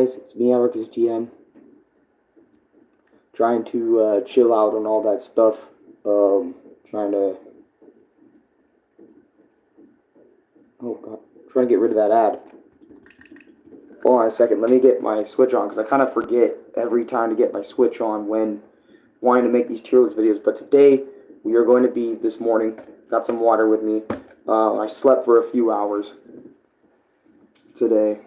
guys? It's me, Arekkusu TM. Trying to chill out on all that stuff. Trying to... Oh, God. Trying to get rid of that ad. Hold on a second. Let me get my Switch on, because I kind of forget every time to get my Switch on when wanting to make these tier list videos. But today, we are going to be, this morning, got some water with me. I slept for a few hours today.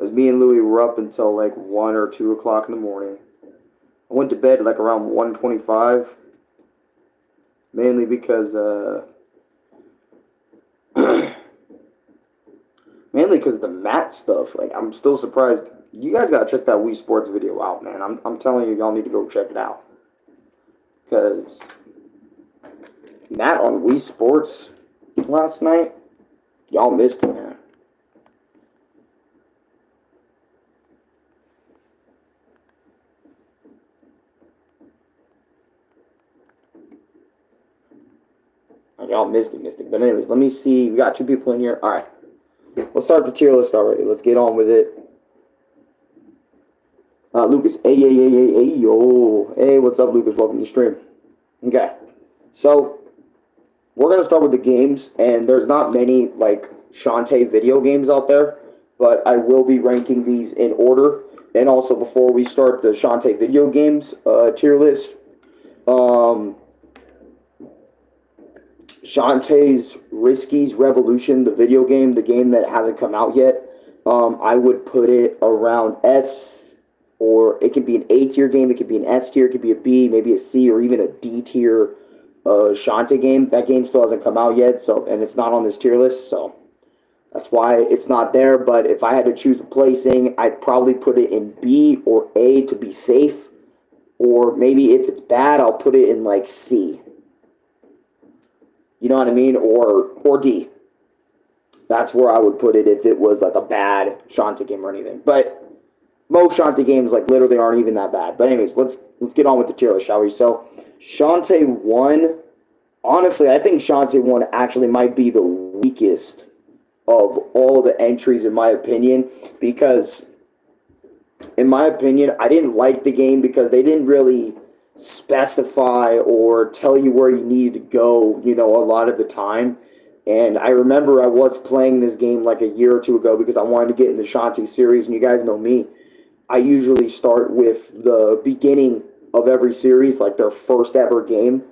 As me and Louie were up until like 1 or 2 o'clock in the morning. I went to bed like around 1:25. Mainly because, mainly because of the mat stuff. Like, I'm still surprised. You guys gotta check that Wii Sports video out, man. I'm telling you, y'all need to go check it out. Because Matt on Wii Sports last night, y'all missed it, man. Y'all missed it. But anyways, let me see. We got 2 people in here. All right. Let's start the tier list already. Let's get on with it. Lucas. Hey, yo. Hey, what's up, Lucas? Welcome to the stream. Okay. So, we're going to start with the games. And there's not many, like, Shantae video games out there. But I will be ranking these in order. And also, before we start the Shantae video games tier list, Shantae's Risky's Revolution, the video game, the game that hasn't come out yet, I would put it around S, or it could be an A tier game, it could be an S tier, it could be a B, maybe a C, or even a D tier Shantae game. That game still hasn't come out yet, so, and it's not on this tier list, so that's why it's not there. But if I had to choose a placing, I'd probably put it in B or A to be safe, or maybe if it's bad, I'll put it in like C. You know what I mean? Or D. That's where I would put it if it was like a bad Shantae game or anything. But most Shantae games like literally aren't even that bad. But anyways, let's get on with the tier list, shall we? So Shantae 1, honestly, I think Shantae 1 actually might be the weakest of all the entries in my opinion, because in my opinion, I didn't like the game because they didn't really specify or tell you where you needed to go, you know, a lot of the time. And I remember I was playing this game like a year or 2 ago because I wanted to get in the Shantae series, and you guys know me. I usually start with the beginning of every series, like their first ever game.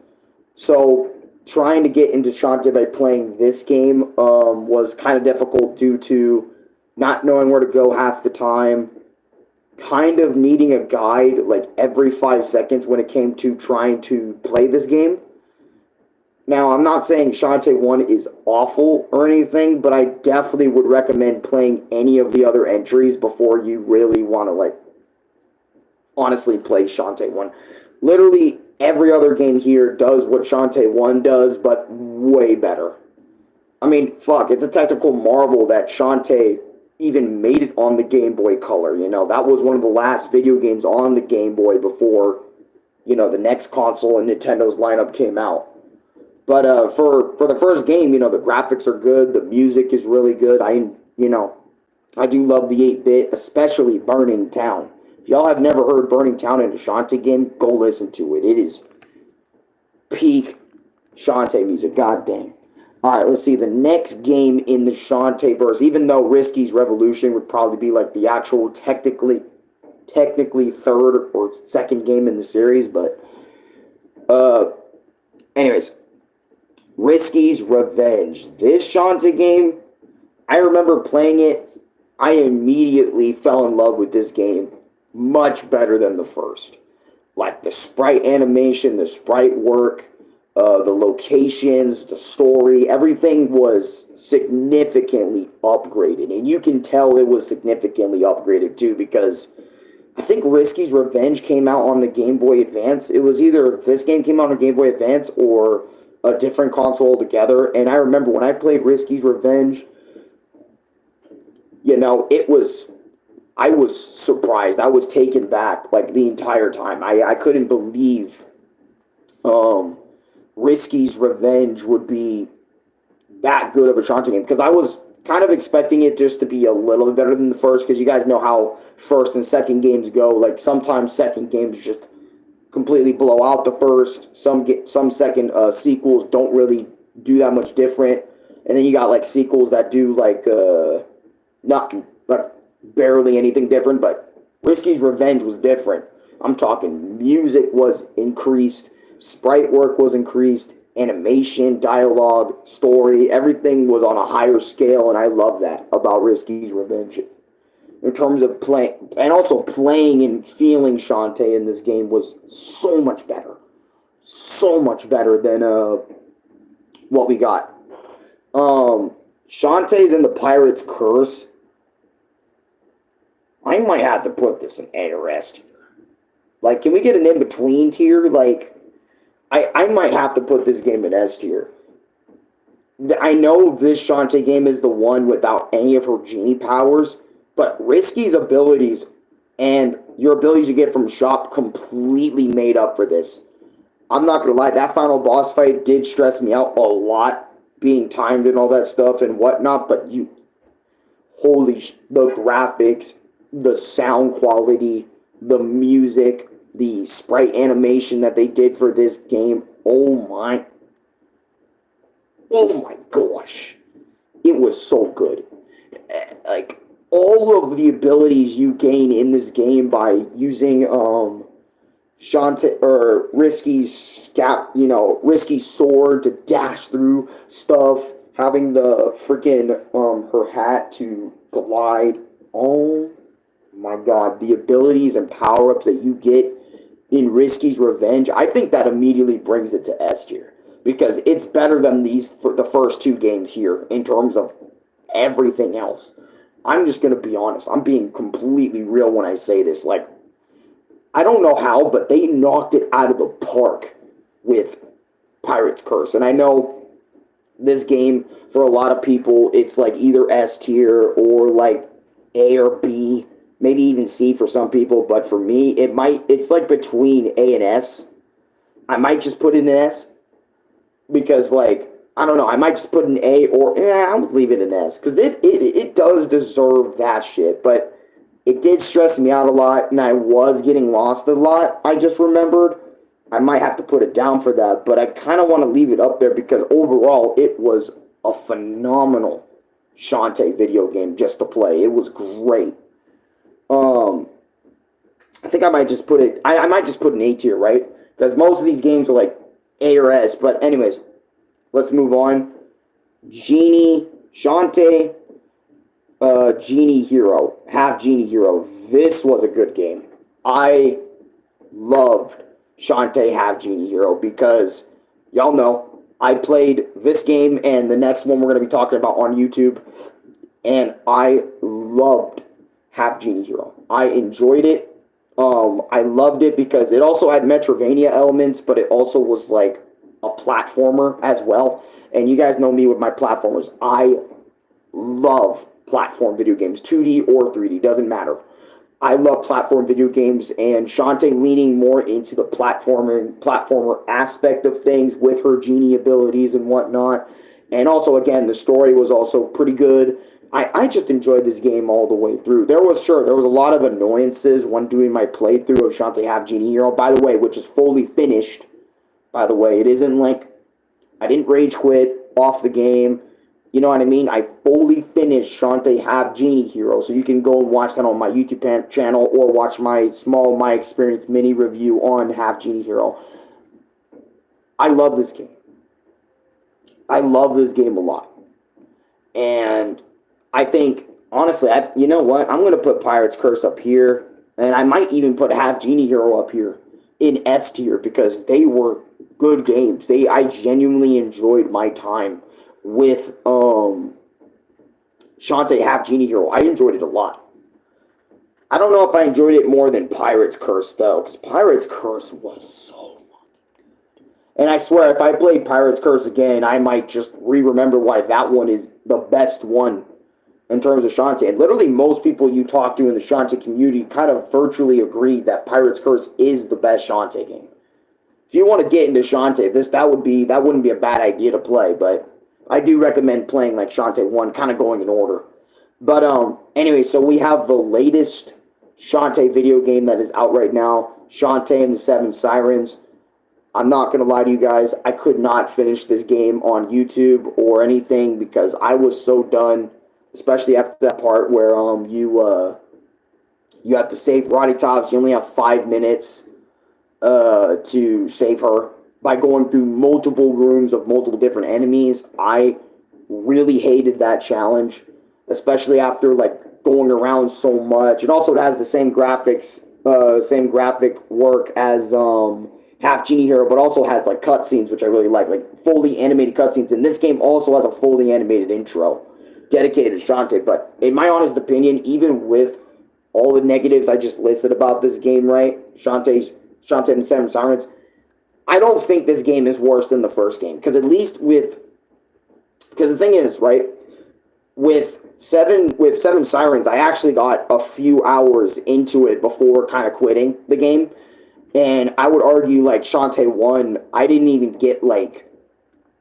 So trying to get into Shantae by playing this game was kind of difficult due to not knowing where to go half the time, kind of needing a guide like every 5 seconds when it came to trying to play this game. Now, I'm not saying Shantae 1 is awful or anything, but I definitely would recommend playing any of the other entries before you really want to, like, honestly play Shantae 1. Literally, every other game here does what Shantae 1 does, but way better. I mean, fuck, it's a technical marvel that Shantae even made it on the Game Boy Color. You know, that was one of the last video games on the Game Boy before, you know, the next console and Nintendo's lineup came out. But for the first game, you know, the graphics are good, the music is really good. I do love the 8-bit, especially Burning Town. If y'all have never heard Burning Town in a Shantae game, go listen to it. It is peak Shantae music, god dang. Alright, let's see, the next game in the Shantae verse, even though Risky's Revolution would probably be like the actual technically third or second game in the series, but anyways, Risky's Revenge. This Shantae game, I remember playing it, I immediately fell in love with this game much better than the first. Like the sprite animation, the sprite work, the locations, the story, everything was significantly upgraded. And you can tell it was significantly upgraded too, because I think Risky's Revenge came out on the Game Boy Advance. It was either this game came out on Game Boy Advance or a different console altogether. And I remember when I played Risky's Revenge, you know, I was surprised. I was taken back like the entire time. I couldn't believe Risky's Revenge would be that good of a Shantae game, because I was kind of expecting it just to be a little bit better than the first, because you guys know how first and second games go. Like, sometimes second games just completely blow out the first. Some second sequels don't really do that much different. And then you got, like, sequels that do, like, not like barely anything different, but Risky's Revenge was different. I'm talking music was increased, sprite work was increased, animation, dialogue, story, everything was on a higher scale, and I love that about Risky's Revenge. In terms of playing, and also playing and feeling Shantae in this game was so much better. So much better than what we got. Shantae's in the Pirate's Curse. I might have to put this in A or S tier. Like, can we get an in-between tier? Like, I might have to put this game in S tier. I know this Shantae game is the one without any of her genie powers, but Risky's abilities and your abilities you get from Shop completely made up for this. I'm not going to lie, that final boss fight did stress me out a lot, being timed and all that stuff and whatnot, but the graphics, the sound quality, the music, the sprite animation that they did for this game, oh my gosh, it was so good. Like, all of the abilities you gain in this game by using Shantae or Risky's sword to dash through stuff, having the freaking her hat to glide. Oh my god, the abilities and power-ups that you get in Risky's Revenge, I think that immediately brings it to S tier, because it's better than the first two games here in terms of everything else. I'm just going to be honest. I'm being completely real when I say this. Like, I don't know how, but they knocked it out of the park with Pirate's Curse. And I know this game, for a lot of people, it's like either S tier or like A or B, maybe even C for some people. But for me, it's like between A and S. I might just put it in S because, like, I don't know, I might just put an A, or I would leave it an S, because it does deserve that shit, but it did stress me out a lot, and I was getting lost a lot, I just remembered. I might have to put it down for that, but I kind of want to leave it up there, because overall, it was a phenomenal Shantae video game just to play. It was great. I think I might just put it, I might just put an A tier, right? Because most of these games are like A or S, but anyways, let's move on. Genie, Shantae, Genie Hero, Half Genie Hero. This was a good game. I loved Shantae Half Genie Hero because, y'all know, I played this game and the next one we're going to be talking about on YouTube, and I loved Half Genie Hero. I enjoyed it. I loved it because it also had Metroidvania elements, but it also was like a platformer as well. And you guys know me with my platformers. I love platform video games, 2D or 3D, doesn't matter. I love platform video games, and Shantae leaning more into the platformer aspect of things with her genie abilities and whatnot. And also, again, the story was also pretty good. I just enjoyed this game all the way through. There was a lot of annoyances when doing my playthrough of Shantae Half Genie Hero, by the way, which is fully finished. By the way, it isn't like I didn't rage quit off the game. You know what I mean? I fully finished Shantae Half Genie Hero, so you can go and watch that on my YouTube channel or watch my small My Experience mini review on Half Genie Hero. I love this game. I love this game a lot. And I think, honestly, you know what? I'm going to put Pirate's Curse up here, and I might even put Half Genie Hero up here in S tier because they were good games. I genuinely enjoyed my time with Shantae Half Genie Hero. I enjoyed it a lot. I don't know if I enjoyed it more than Pirate's Curse, though, because Pirate's Curse was so fucking good. And I swear, if I played Pirate's Curse again, I might just remember why that one is the best one in terms of Shantae. And literally most people you talk to in the Shantae community kind of virtually agree that Pirate's Curse is the best Shantae game. If you want to get into Shantae, that wouldn't be a bad idea to play, but I do recommend playing like Shantae 1, kind of going in order. But anyway, so we have the latest Shantae video game that is out right now, Shantae and the Seven Sirens. I'm not going to lie to you guys, I could not finish this game on YouTube or anything because I was so done, especially after that part where you have to save Roddy Tops. You only have 5 minutes to save her by going through multiple rooms of multiple different enemies. I really hated that challenge, especially after like going around so much. It also has the same graphics, same graphic work as Half Genie Hero, but also has like cutscenes, which I really like fully animated cutscenes. And this game also has a fully animated intro dedicated to Shantae. But in my honest opinion, even with all the negatives I just listed about this game, right? Shantae and the Seven Sirens, I don't think this game is worse than the first game. Because the thing is, right, with Seven Sirens, I actually got a few hours into it before kind of quitting the game. And I would argue, like, Shantae 1, I didn't even get, like,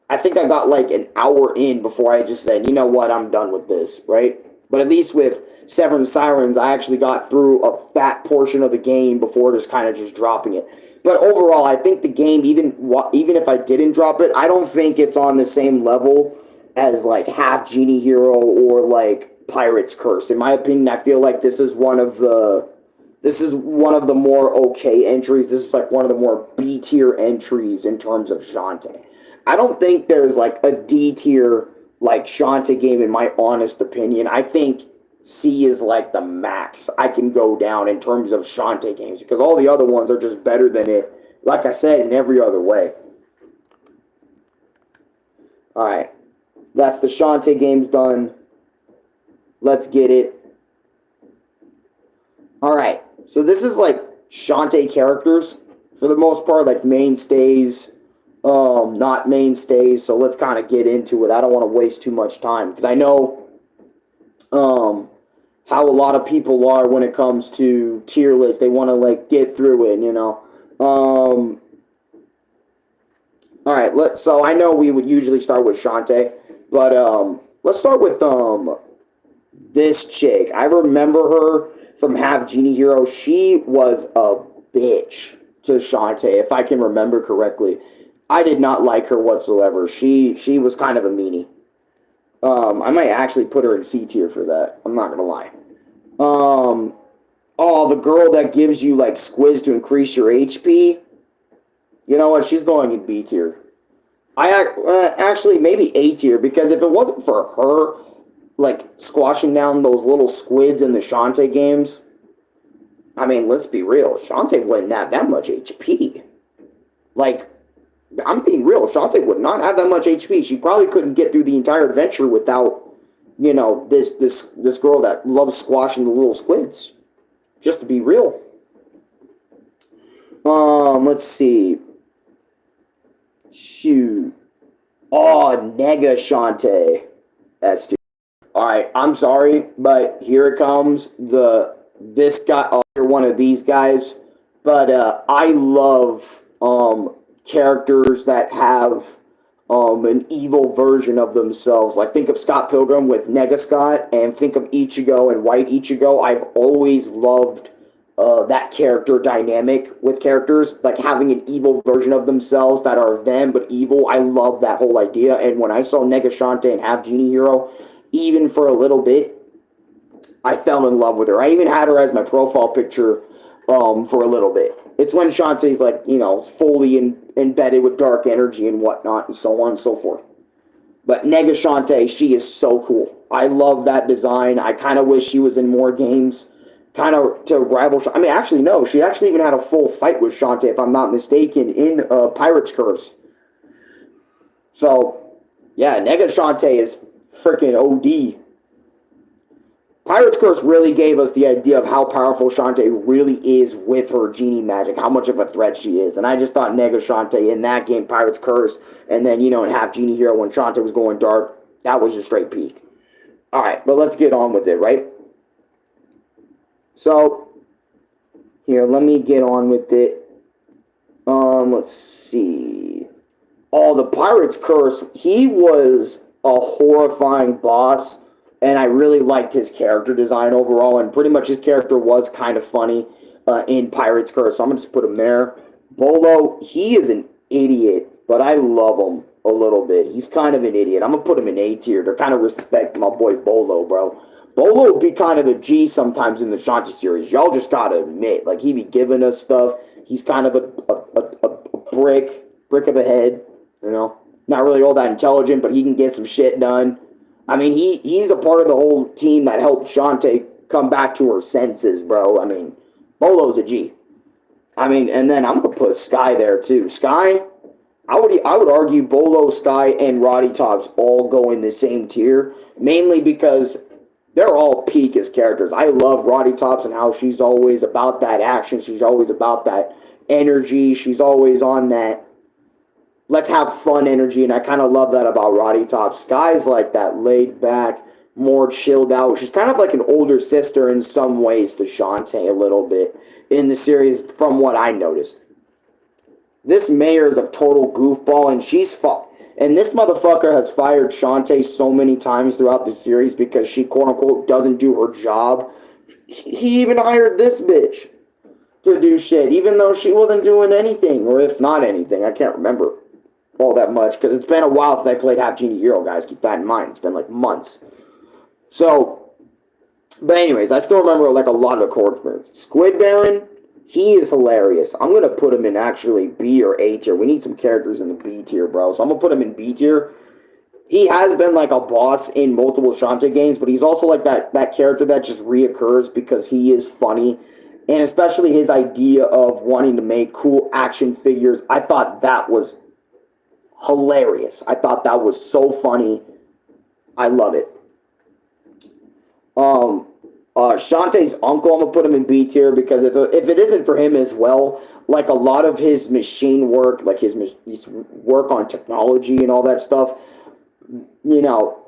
I think I got, like, an hour in before I just said, you know what, I'm done with this, right? But at least with Seven Sirens, I actually got through a fat portion of the game before just kind of just dropping it. But overall, I think the game, even if I didn't drop it, I don't think it's on the same level as, like, Half Genie Hero or, like, Pirate's Curse. In my opinion, I feel like this is one of the more okay entries. This is, like, one of the more B-tier entries in terms of Shantae. I don't think there's, like, a D-tier, like, Shantae game, in my honest opinion. I think C is, like, the max I can go down in terms of Shantae games, because all the other ones are just better than it, like I said, in every other way. Alright. That's the Shantae games done. Let's get it. Alright. So this is, like, Shantae characters, for the most part, like, mainstays, not mainstays, so let's kind of get into it. I don't want to waste too much time, because I know, how a lot of people are when it comes to tier lists. They want to, like, get through it, you know. Alright, so I know we would usually start with Shantae, but, let's start with, this chick. I remember her from Half Genie Hero. She was a bitch to Shantae, if I can remember correctly. I did not like her whatsoever. She was kind of a meanie. I might actually put her in C tier for that. I'm not gonna lie. Oh, the girl that gives you, like, squids to increase your HP. You know what? She's going in B tier. Actually, maybe A tier, because if it wasn't for her, like, squashing down those little squids in the Shantae games, I mean, let's be real. Shantae wouldn't have that much HP. Like, I'm being real. Shantae would not have that much HP. She probably couldn't get through the entire adventure without, you know, this girl that loves squashing the little squids. Just to be real. Let's see. Shoot. Oh, Nega Shantae. S tier. Alright, I'm sorry, but here it comes. This guy, you're one of these guys. But I love characters that have an evil version of themselves. Like, think of Scott Pilgrim with Nega Scott, and think of Ichigo and White Ichigo. I've always loved that character dynamic with characters, like having an evil version of themselves that are them but evil. I love that whole idea. And when I saw Nega Shantae and Half Genie Hero, even for a little bit, I fell in love with her. I even had her as my profile picture for a little bit. It's when Shantae's, like, you know, fully embedded with dark energy and whatnot, and so on and so forth. But Nega Shantae, she is so cool. I love that design. I kind of wish she was in more games, kind of to rival. I mean, actually, no. She actually even had a full fight with Shantae, if I'm not mistaken, in Pirate's Curse. So, yeah, Nega Shantae is freaking OD. Pirate's Curse really gave us the idea of how powerful Shantae really is with her genie magic, how much of a threat she is. And I just thought Nega Shantae in that game, Pirate's Curse, and then, you know, in Half Genie Hero when Shantae was going dark, that was just straight peak. Alright, but let's get on with it, right? So, here, let me get on with it. Let's see. Oh, the Pirate's Curse, he was a horrifying boss, and I really liked his character design overall, and pretty much his character was kind of funny in Pirate's Curse, so I'm going to just put him there. Bolo, he is an idiot, but I love him a little bit. He's kind of an idiot. I'm going to put him in A tier to kind of respect my boy Bolo, bro. Bolo would be kind of a G sometimes in the Shantae series. Y'all just got to admit. Like, he be giving us stuff. He's kind of a brick of a head, you know. Not really all that intelligent, but he can get some shit done. I mean, he's a part of the whole team that helped Shantae come back to her senses, bro. I mean, Bolo's a G. I mean, and then I'm gonna put Sky there too. Sky, I would argue Bolo, Sky, and Roddy Tops all go in the same tier, mainly because they're all peak as characters. I love Roddy Tops and how she's always about that action. She's always about that energy. She's always on that let's have fun energy, and I kind of love that about Roddy Tops. Sky's like that laid back, more chilled out. She's kind of like an older sister in some ways to Shantae a little bit in the series from what I noticed. This mayor is a total goofball, and and this motherfucker has fired Shantae so many times throughout the series because she quote-unquote doesn't do her job. He even hired this bitch to do shit, even though she wasn't doing anything, or if not anything. I can't remember all that much, because it's been a while since I played Half Genie Hero, guys. Keep that in mind. It's been like months. So, but anyways, I still remember like a lot of the core experience. Squid Baron, he is hilarious. I'm going to put him in actually B or A tier. We need some characters in the B tier, bro. So I'm going to put him in B tier. He has been like a boss in multiple Shantae games, but he's also like that character that just reoccurs because he is funny. And especially his idea of wanting to make cool action figures. I thought that was hilarious. I thought that was so funny. I love it. Shantae's uncle, I'm gonna put him in B tier because if it isn't for him as well, like a lot of his machine work, like his work on technology and all that stuff, you know,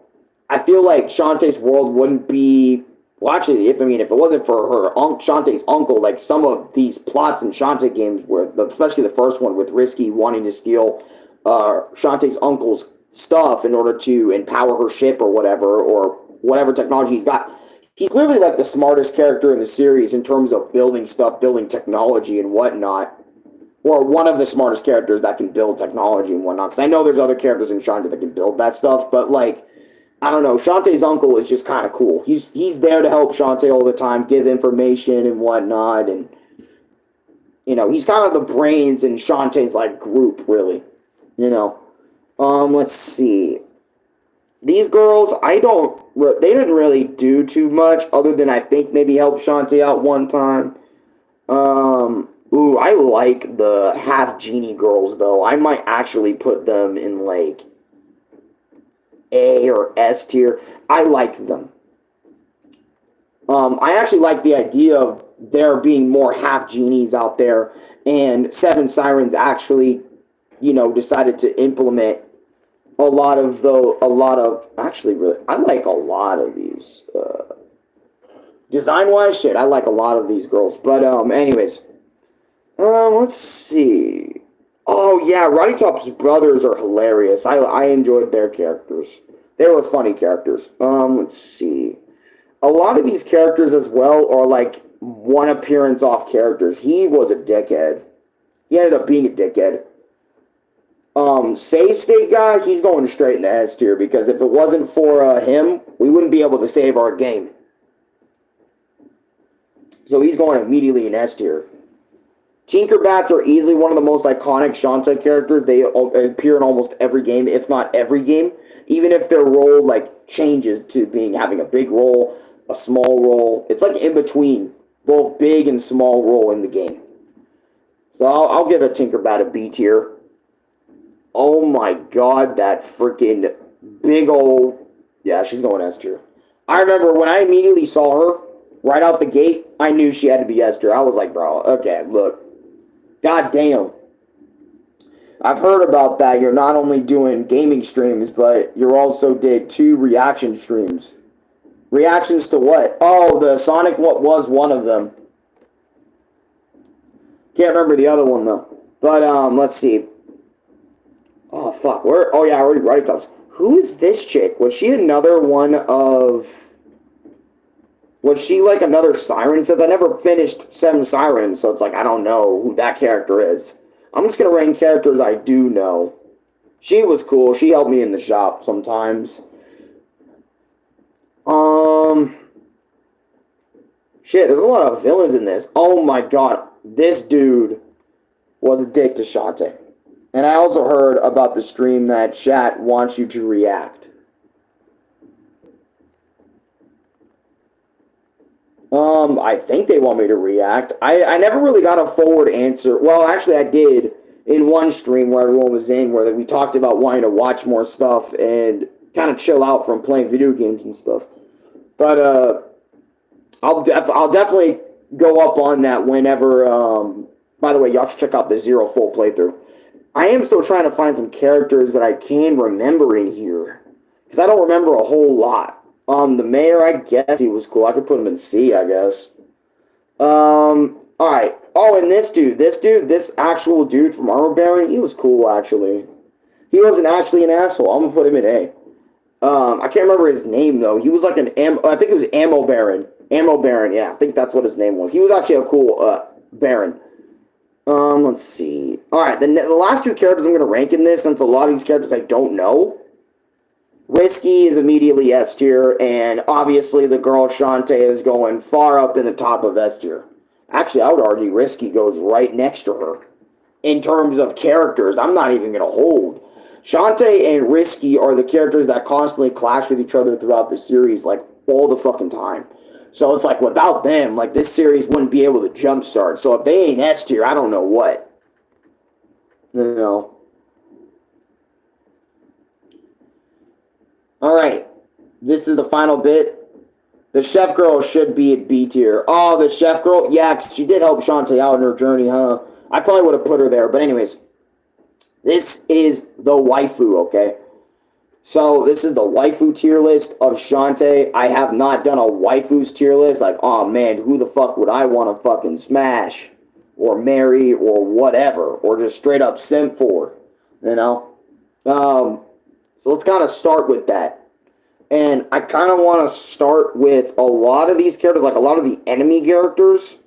I feel like Shantae's world wouldn't be. Well, actually, if it wasn't for her Shantae's uncle, like some of these plots in Shantae games, where especially the first one with Risky wanting to steal Shantae's uncle's stuff in order to empower her ship or whatever technology he's got. He's clearly like the smartest character in the series in terms of building stuff, building technology and whatnot. Or one of the smartest characters that can build technology and whatnot. Because I know there's other characters in Shantae that can build that stuff, but like, I don't know, Shantae's uncle is just kind of cool. He's there to help Shantae all the time, give information and whatnot, and you know, he's kind of the brains in Shantae's like group, really. You know. Let's see. These girls, they didn't really do too much other than I think maybe help Shantae out one time. Ooh, I like the half genie girls though. I might actually put them in like A or S tier. I like them. I actually like the idea of there being more half genies out there, and Seven Sirens actually, you know, decided to implement actually really, I like a lot of these, design-wise, shit, I like a lot of these girls, but, anyways, let's see, oh, yeah, Roddy Top's brothers are hilarious, I enjoyed their characters, they were funny characters, let's see, a lot of these characters as well are, like, one appearance off characters. He was a dickhead, he ended up being a dickhead. Save State guy, he's going straight in the S tier because if it wasn't for him, we wouldn't be able to save our game. So he's going immediately in S tier. Tinkerbats are easily one of the most iconic Shantae characters. They appear in almost every game, if not every game. Even if their role like changes to having a big role, a small role. It's like in between, both big and small role in the game. So I'll give a Tinkerbat a B tier. Oh my god, that freaking big old... Yeah, she's going S tier. I remember when I immediately saw her, right out the gate, I knew she had to be S tier. I was like, bro, okay, look. God damn. I've heard about that. You're not only doing gaming streams, but you also did 2 reaction streams. Reactions to what? Oh, the Sonic what was one of them. Can't remember the other one, though. But, let's see. Oh, fuck. Where? Oh, yeah, Roddy Tops. Who is this chick? Was she another one of... Was she like another Siren? Since I never finished 7 Sirens, so it's like I don't know who that character is. I'm just going to rank characters I do know. She was cool. She helped me in the shop sometimes. Shit, there's a lot of villains in this. Oh my god. This dude was a dick to Shantae. And I also heard about the stream that chat wants you to react. I think they want me to react. I never really got a forward answer. Well, actually I did in one stream where everyone was in, where we talked about wanting to watch more stuff and kind of chill out from playing video games and stuff. But I'll definitely go up on that whenever. By the way, y'all should check out the Zero full playthrough. I am still trying to find some characters that I can remember in here, because I don't remember a whole lot. The mayor, I guess he was cool. I could put him in C, I guess. All right. Oh, and this actual dude from Armor Baron, he was cool actually. He wasn't actually an asshole. I'm gonna put him in A. I can't remember his name though. He was like I think it was Ammo Baron. Ammo Baron, yeah, I think that's what his name was. He was actually a cool Baron. Let's see. All right, the last 2 characters I'm gonna rank in this, since a lot of these characters I don't know. Risky is immediately S tier, and obviously the girl Shantae is going far up in the top of S tier. Actually, I would argue Risky goes right next to her in terms of characters. I'm not even gonna hold. Shantae and Risky are the characters that constantly clash with each other throughout the series, like, all the fucking time. So it's like, without them, like, this series wouldn't be able to jumpstart. So if they ain't S tier, I don't know what. You know. Alright. This is the final bit. The chef girl should be at B tier. Oh, the chef girl? Yeah, she did help Shantae out in her journey, huh? I probably would have put her there, but anyways. This is the waifu, okay? So, this is the waifu tier list of Shantae. I have not done a waifu's tier list. Like, oh man, who the fuck would I want to fucking smash? Or marry, or whatever. Or just straight up simp for, you know? So let's kind of start with that. And I kind of want to start with a lot of these characters, like a lot of the enemy characters.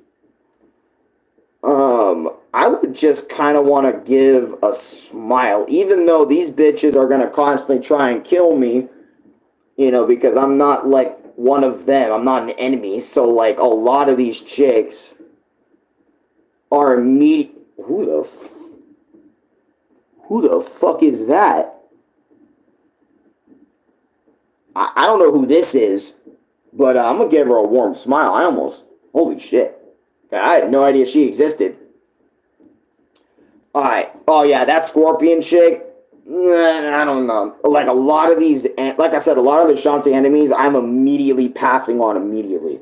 I would just kind of want to give a smile, even though these bitches are going to constantly try and kill me, you know, because I'm not, like, one of them. I'm not an enemy. So, like, a lot of these chicks are immediate. Who the fuck is that? I don't know who this is, but I'm going to give her a warm smile. Holy shit. I had no idea she existed. Alright. Oh, yeah, that scorpion chick. I don't know. Like, a lot of these, like I said, a lot of the Shantae enemies, I'm immediately passing on immediately.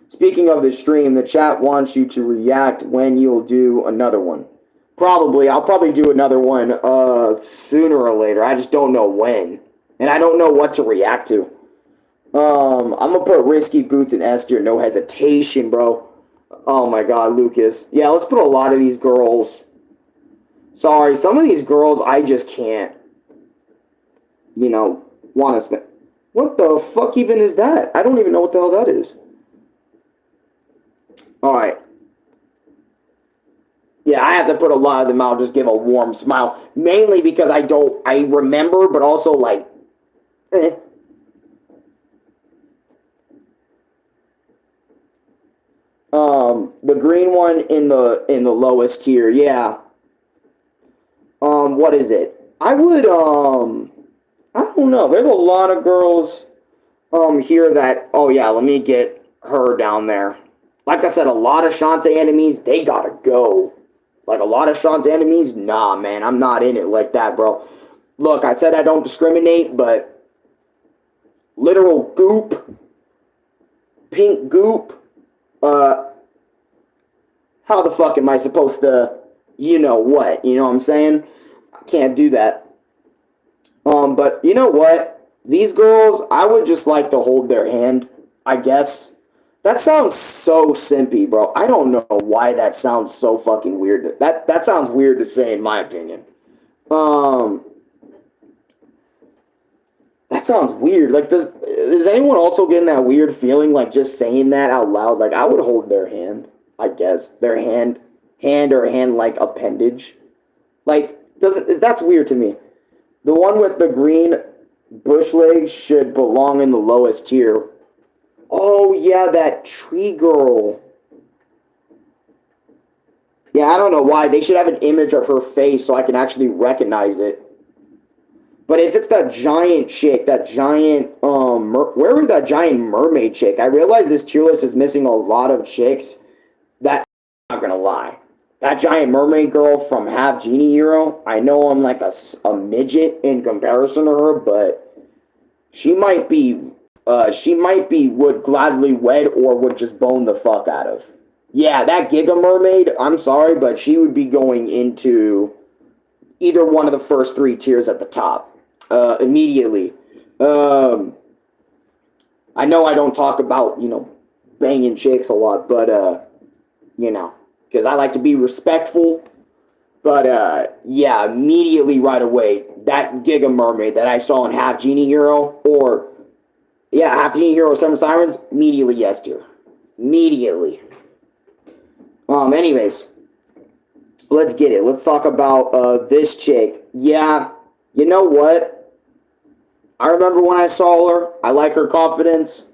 Speaking of the stream, the chat wants you to react when you'll do another one. Probably. I'll probably do another one sooner or later. I just don't know when. And I don't know what to react to. I'm going to put Risky Boots in S tier. No hesitation, bro. Oh my god, Lucas. Yeah, let's put a lot of these girls. Sorry, some of these girls I just can't, you know, want to spend. What the fuck even is that? I don't even know what the hell that is. Alright. Yeah, I have to put a lot of them out, just give a warm smile. Mainly because I remember, but also like, eh. The green one in the lowest tier, yeah. What is it? I would, I don't know. There's a lot of girls, here that, oh yeah, let me get her down there. Like I said, a lot of Shantae enemies, they gotta go. Like, a lot of Shantae enemies, nah, man, I'm not in it like that, bro. Look, I said I don't discriminate, but literal goop, pink goop, how the fuck am I supposed to, you know what? You know what I'm saying? I can't do that. But you know what? These girls, I would just like to hold their hand, I guess. That sounds so simpy, bro. I don't know why that sounds so fucking weird. That sounds weird to say, in my opinion. That sounds weird. Like, is anyone also getting that weird feeling, like just saying that out loud? Like, I would hold their hand, I guess. Their hand or hand-like appendage. Like, that's weird to me. The one with the green bush legs should belong in the lowest tier. Oh, yeah, that tree girl. Yeah, I don't know why. They should have an image of her face so I can actually recognize it. But if it's that giant chick, that giant, where was that giant mermaid chick? I realize this tier list is missing a lot of chicks that, I'm not gonna lie. That giant mermaid girl from Half Genie Hero, I know I'm like a midget in comparison to her, but she might be would gladly wed or would just bone the fuck out of. Yeah, that Giga Mermaid, I'm sorry, but she would be going into either one of the first three tiers at the top. Immediately. I know I don't talk about, banging chicks a lot, but, because I like to be respectful. But, yeah, immediately right away, that Giga Mermaid that I saw in Half Genie Hero, or, yeah, Half Genie Hero Seven Sirens, immediately yes, dear. Immediately. Anyways, let's get it. Let's talk about, this chick. Yeah, you know what? I remember when I saw her. I like her confidence.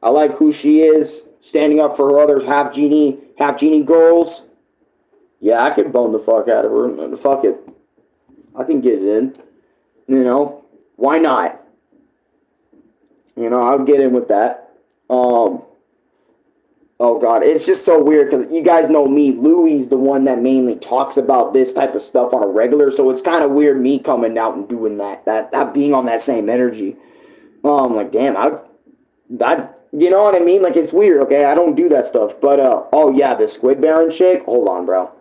I like who she is, standing up for her other half genie girls. Yeah, I could bone the fuck out of her. Fuck it. I can get it in. Why not? I'll get in with that. Oh god, it's just so weird because you guys know me. Louie's the one that mainly talks about this type of stuff on a regular, so it's kind of weird me coming out and doing that being on that same energy. I'm like, damn, I, you know what I mean? Like, it's weird, okay? I don't do that stuff, but oh yeah, the Squid Baron chick. Hold on, bro.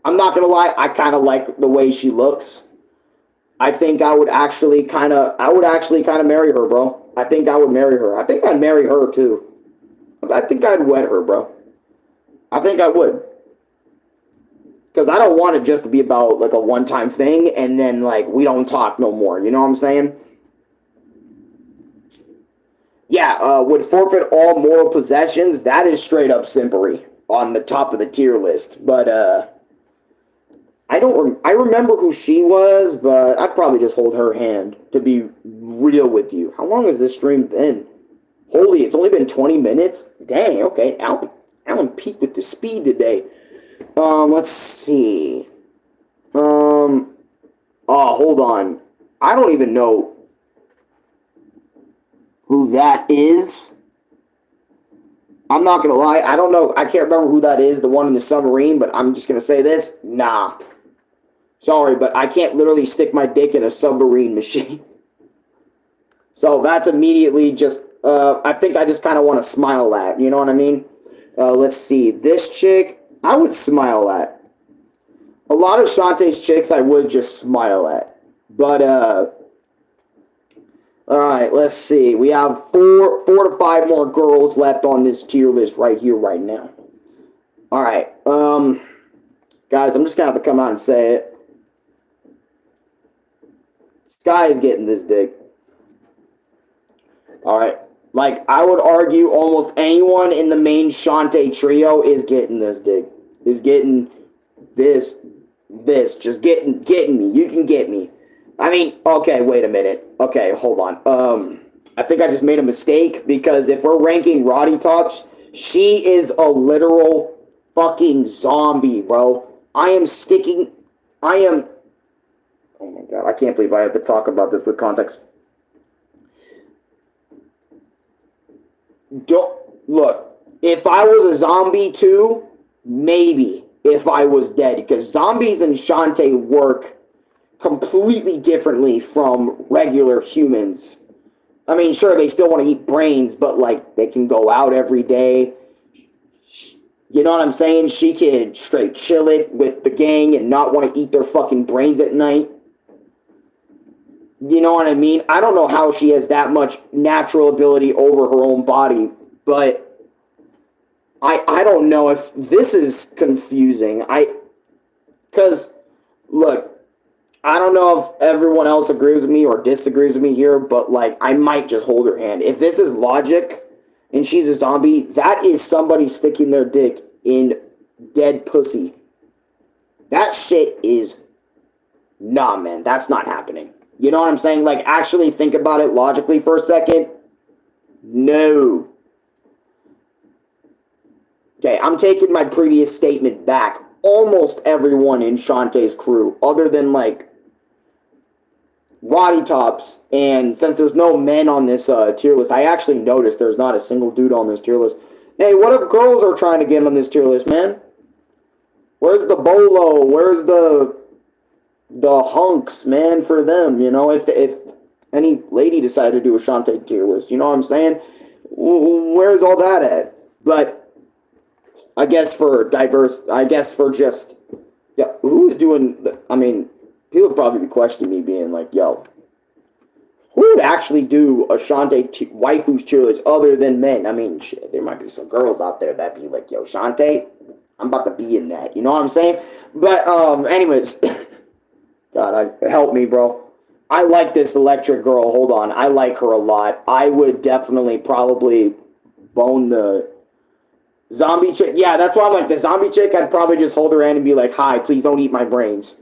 I'm not gonna lie, I kind of like the way she looks. I think I would actually kind of marry her, bro. I think I would marry her. I think I'd marry her too. I think I'd wed her, bro. I think I would. Because I don't want it just to be about, like, a one-time thing, and then, like, we don't talk no more. You know what I'm saying? Yeah, would forfeit all moral possessions. That is straight-up simpery on the top of the tier list. But, I remember who she was, but I'd probably just hold her hand, to be real with you. How long has this stream been? Holy, it's only been 20 minutes? Dang, okay. Alan peaked with the speed today. Let's see. Oh, hold on. I don't even know who that is. I'm not gonna lie. I don't know. I can't remember who that is, the one in the submarine, but I'm just gonna say this. Nah. Sorry, but I can't literally stick my dick in a submarine machine. So that's immediately just... I think I just kind of want to smile at. You know what I mean? Let's see. This chick, I would smile at. A lot of Shantae's chicks I would just smile at. But, alright, let's see. We have four to five more girls left on this tier list right here, right now. Alright, guys, I'm just going to have to come out and say it. Sky is getting this dick. Alright. Like, I would argue almost anyone in the main Shantae trio is getting this dick. Is getting this. Just getting me. You can get me. I mean, okay, wait a minute. Okay, hold on. I think I just made a mistake because if we're ranking Roddy tops, she is a literal fucking zombie, bro. Oh my god, I can't believe I have to talk about this with context. Look, if I was a zombie too, maybe if I was dead, because zombies and Shantae work completely differently from regular humans. I mean, sure, they still want to eat brains, but like they can go out every day. You know what I'm saying? She can straight chill it with the gang and not want to eat their fucking brains at night. You know what I mean? I don't know how she has that much natural ability over her own body, but I don't know if this is confusing. Because, look, I don't know if everyone else agrees with me or disagrees with me here, but like I might just hold her hand. If this is logic and she's a zombie, that is somebody sticking their dick in dead pussy. That shit is nah, man. That's not happening. You know what I'm saying? Like actually think about it logically for a second. No. Okay, I'm taking my previous statement back. Almost everyone in Shantae's crew, other than like Roddy Tops, and since there's no men on this tier list, I actually noticed there's not a single dude on this tier list. Hey, what if girls are trying to get on this tier list, man? Where's the bolo? Where's the hunks, man, for them? You know, if any lady decided to do a Shantae tier list, you know what I'm saying? Where's all that at? But I guess for just, yeah, who's doing, I mean, people would probably be questioning me being like, yo, who would actually do a Shantae Waifus tier list other than men? I mean, shit, there might be some girls out there that be like, yo, Shantae, I'm about to be in that. You know what I'm saying? But, anyways, God, help me, bro. I like this electric girl. Hold on. I like her a lot. I would definitely probably bone the zombie chick. Yeah, that's why I'm like, the zombie chick, I'd probably just hold her hand and be like, hi, please don't eat my brains.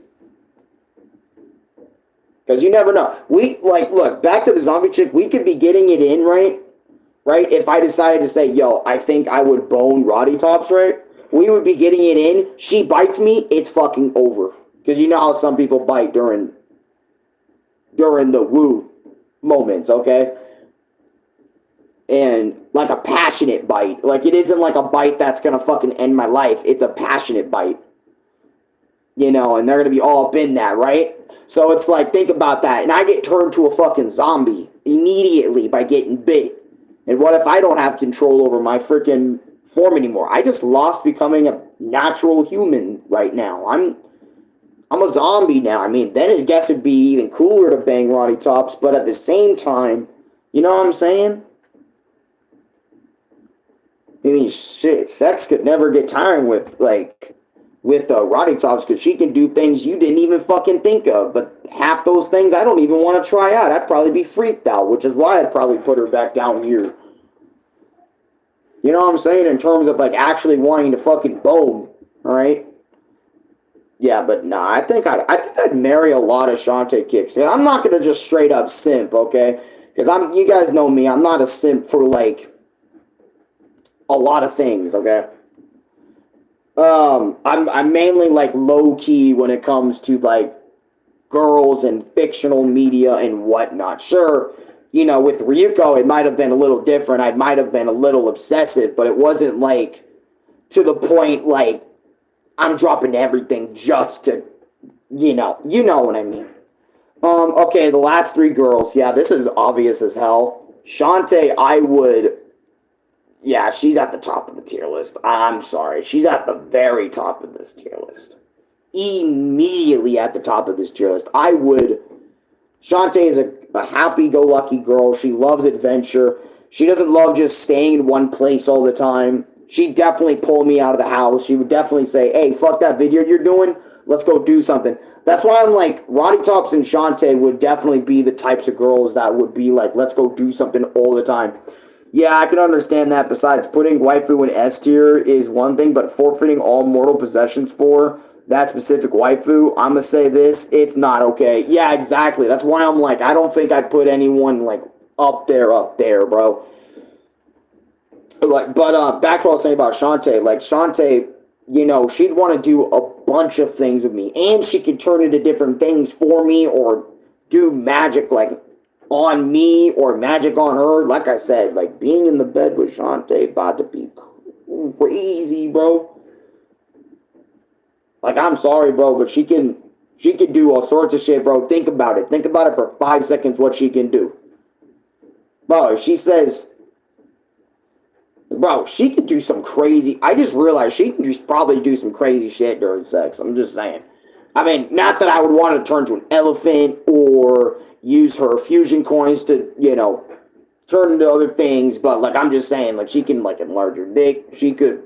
Because you never know. Look, back to the zombie chick, we could be getting it in, right? Right? If I decided to say, yo, I think I would bone Roddy Tops, right? We would be getting it in. She bites me, it's fucking over. Because you know how some people bite during the woo moments, okay? And like a passionate bite. Like it isn't like a bite that's gonna fucking end my life. It's a passionate bite. You know, and they're gonna be all up in that, right? So it's like, think about that. And I get turned to a fucking zombie immediately by getting bit. And what if I don't have control over my freaking form anymore? I just lost becoming a natural human right now. I'm a zombie now. I mean, then I guess it'd be even cooler to bang Roddy Tops, but at the same time, you know what I'm saying? I mean, shit, sex could never get tiring with Roddy Tops, because she can do things you didn't even fucking think of. But half those things I don't even want to try out. I'd probably be freaked out, which is why I'd probably put her back down here. You know what I'm saying? In terms of like actually wanting to fucking bone, all right? Yeah, but nah, I think I'd marry a lot of Shantae kicks. And I'm not gonna just straight up simp, okay? Because you guys know me, I'm not a simp for like a lot of things, okay? I'm mainly like low key when it comes to like girls and fictional media and whatnot. Sure, you know, with Ryuko it might have been a little different. I might have been a little obsessive, but it wasn't like to the point like I'm dropping everything just to, you know what I mean. Okay, the last three girls, yeah, this is obvious as hell. Shantae, yeah, she's at the top of the tier list. I'm sorry. She's at the very top of this tier list. Immediately at the top of this tier list. Shantae is a happy-go-lucky girl. She loves adventure. She doesn't love just staying in one place all the time. She'd definitely pull me out of the house. She would definitely say, hey, fuck that video you're doing. Let's go do something. That's why I'm like, Roddy Tops and Shantae would definitely be the types of girls that would be like, let's go do something all the time. Yeah, I can understand that. Besides, putting waifu in S tier is one thing, but forfeiting all mortal possessions for that specific waifu, I'm going to say this, it's not okay. Yeah, exactly. That's why I'm like, I don't think I'd put anyone like up there, bro. Like, but back to what I was saying about Shantae. Like, Shantae, you know, she'd want to do a bunch of things with me, and she could turn into different things for me or do magic, like, on me or magic on her. Like I said, like being in the bed with Shantae about to be crazy, bro. Like, I'm sorry, bro, but she can do all sorts of shit, bro. Think about it. Think about it for 5 seconds what she can do. Bro, if she says, bro, she could do some crazy, I just realized she can just probably do some crazy shit during sex. I'm just saying. I mean, not that I would want to turn to an elephant or use her fusion coins to, you know, turn into other things, but, like, I'm just saying, like, she can, like, enlarge her dick. She could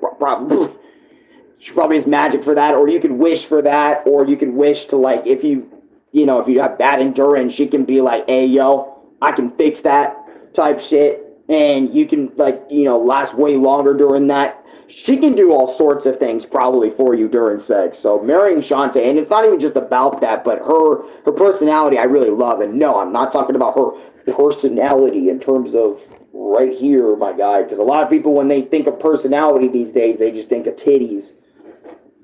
she probably has magic for that, or you could wish for that, or you can wish to, like, if you you know, if you have bad endurance, she can be like, hey, yo, I can fix that type shit. And you can, like, you know, last way longer during that. She can do all sorts of things probably for you during sex. So marrying Shantae, and it's not even just about that, but her personality I really love. And no, I'm not talking about her personality in terms of right here, my guy. Because a lot of people, when they think of personality these days, they just think of titties.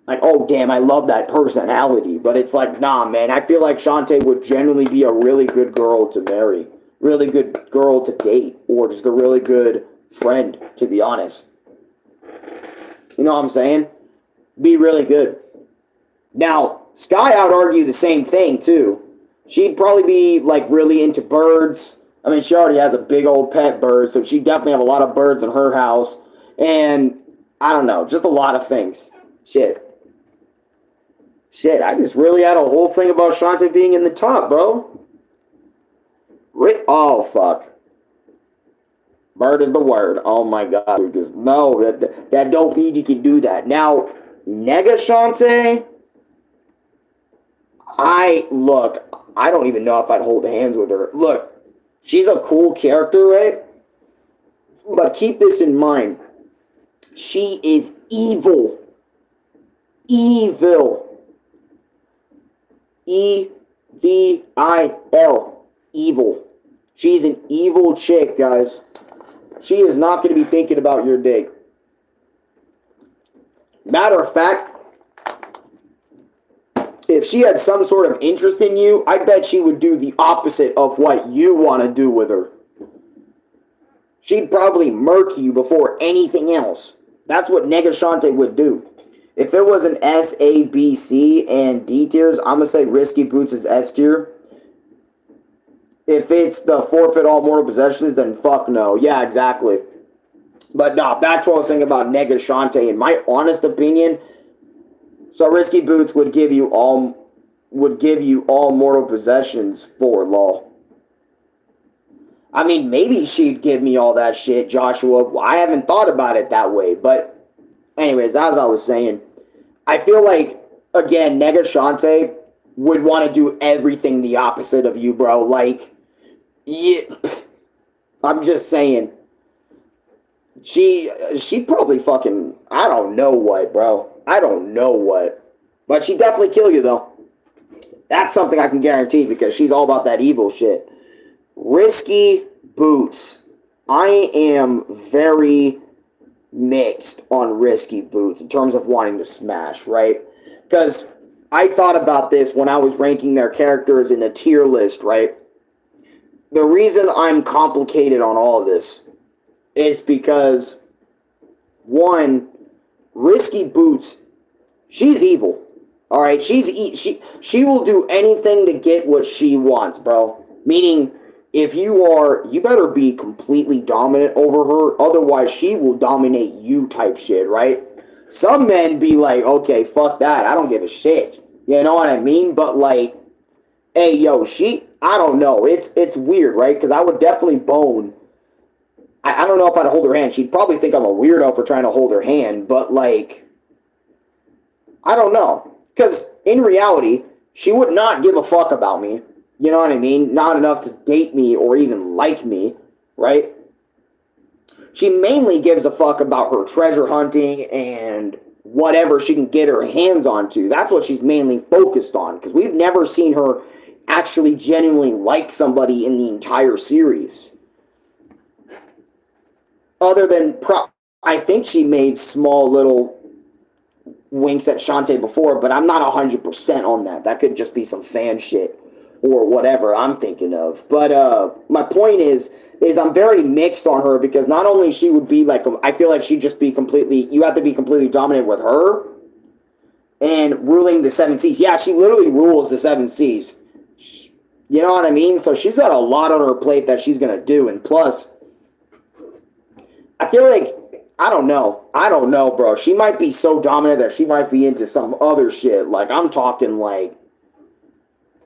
Like, oh, damn, I love that personality. But it's like, nah, man, I feel like Shantae would generally be a really good girl to marry. Really good girl to date. Or just a really good friend, to be honest. You know what I'm saying? Be really good. Now, Sky, I would argue the same thing, too. She'd probably be, like, really into birds. I mean, she already has a big old pet bird, so she'd definitely have a lot of birds in her house. And, I don't know, just a lot of things. Shit, I just really had a whole thing about Shantae being in the top, bro. Oh, fuck. Bird is the word. Oh my god. Just no, that don't mean you can do that. Now, Nega Shantae, I don't even know if I'd hold hands with her. Look, she's a cool character, right? But keep this in mind. She is evil. Evil. E-V-I-L. Evil. She's an evil chick, guys. She is not going to be thinking about your dick. Matter of fact, if she had some sort of interest in you, I bet she would do the opposite of what you want to do with her. She'd probably murk you before anything else. That's what Nega Shantae would do. If there was an S, A, B, C, and D tiers, I'm going to say Risky Boots is S tier. If it's the forfeit all mortal possessions, then fuck no. Yeah, exactly. But nah, back to what I was saying about Nega Shantae. In my honest opinion, so Risky Boots would give you all mortal possessions for law. I mean, maybe she'd give me all that shit, Joshua. I haven't thought about it that way. But anyways, as I was saying, I feel like, again, Nega Shantae would want to do everything the opposite of you, bro. Like, yeah, I'm just saying. She probably fucking, I don't know what, bro. I don't know what. But she'd definitely kill you, though. That's something I can guarantee because she's all about that evil shit. Risky Boots. I am very mixed on Risky Boots in terms of wanting to smash, right? Because I thought about this when I was ranking their characters in a tier list, right? The reason I'm complicated on all of this is because, one, Risky Boots, she's evil. All right, she will do anything to get what she wants, bro. Meaning, if you better be completely dominant over her, otherwise she will dominate you type shit, right? Some men be like, okay, fuck that, I don't give a shit. You know what I mean? But like, hey, yo, I don't know. It's weird, right? Because I would definitely bone. I don't know if I'd hold her hand. She'd probably think I'm a weirdo for trying to hold her hand, but like, I don't know. Because in reality, she would not give a fuck about me. You know what I mean? Not enough to date me or even like me, right? She mainly gives a fuck about her treasure hunting and whatever she can get her hands onto. That's what she's mainly focused on. Because we've never seen her actually genuinely like somebody in the entire series. Other than, I think she made small little winks at Shantae before, but I'm not 100% on that. That could just be some fan shit or whatever I'm thinking of. But my point is I'm very mixed on her because not only she would be like, I feel like she'd just be you have to be completely dominant with her and ruling the 7 seas. Yeah, she literally rules the 7 seas. You know what I mean? So she's got a lot on her plate that she's going to do. And plus, I feel like, I don't know, bro. She might be so dominant that she might be into some other shit. Like, I'm talking like,